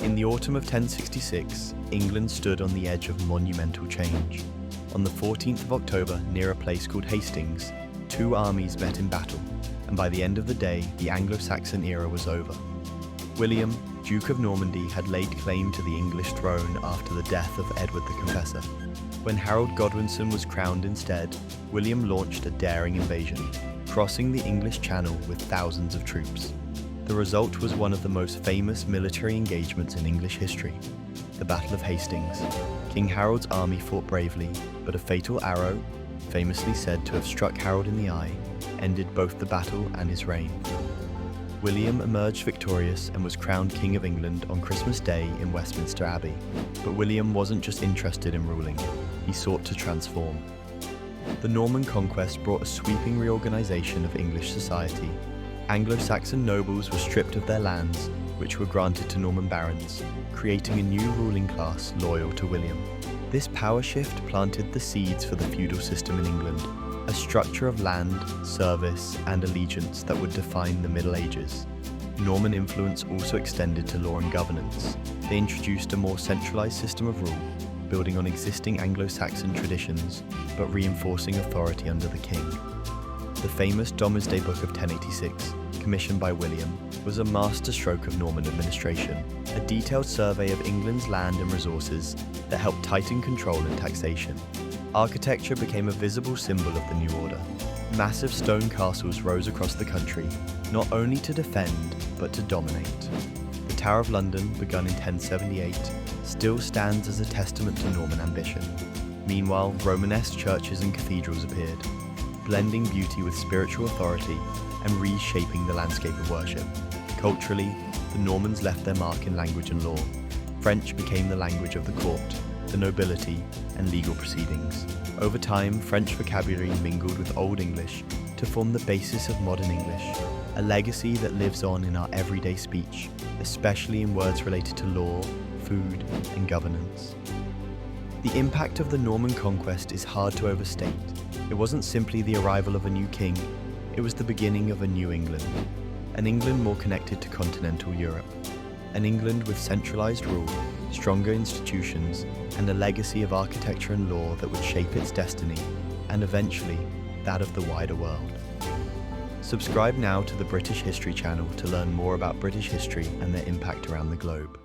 In the autumn of 1066, England stood on the edge of monumental change. On the 14th of October, near a place called Hastings, two armies met in battle, and by the end of the day, the Anglo-Saxon era was over. William, Duke of Normandy, had laid claim to the English throne after the death of Edward the Confessor. When Harold Godwinson was crowned instead, William launched a daring invasion, crossing the English Channel with thousands of troops. The result was one of the most famous military engagements in English history, the Battle of Hastings. King Harold's army fought bravely, but a fatal arrow, famously said to have struck Harold in the eye, ended both the battle and his reign. William emerged victorious and was crowned King of England on Christmas Day in Westminster Abbey. But William wasn't just interested in ruling, he sought to transform. The Norman Conquest brought a sweeping reorganization of English society. Anglo-Saxon nobles were stripped of their lands, which were granted to Norman barons, creating a new ruling class loyal to William. This power shift planted the seeds for the feudal system in England, a structure of land, service, and allegiance that would define the Middle Ages. Norman influence also extended to law and governance. They introduced a more centralized system of rule, building on existing Anglo-Saxon traditions, but reinforcing authority under the king. The famous Domesday Book of 1086, commissioned by William, was a masterstroke of Norman administration, a detailed survey of England's land and resources that helped tighten control and taxation. Architecture became a visible symbol of the new order. Massive stone castles rose across the country, not only to defend, but to dominate. The Tower of London, begun in 1078, still stands as a testament to Norman ambition. Meanwhile, Romanesque churches and cathedrals appeared, blending beauty with spiritual authority and reshaping the landscape of worship. Culturally, the Normans left their mark in language and law. French became the language of the court, the nobility, and legal proceedings. Over time, French vocabulary mingled with Old English to form the basis of modern English, a legacy that lives on in our everyday speech, especially in words related to law, food, and governance. The impact of the Norman Conquest is hard to overstate. It wasn't simply the arrival of a new king, it was the beginning of a new England. An England more connected to continental Europe. An England with centralized rule, stronger institutions, and a legacy of architecture and law that would shape its destiny, and eventually, that of the wider world. Subscribe now to the British History channel to learn more about British history and their impact around the globe.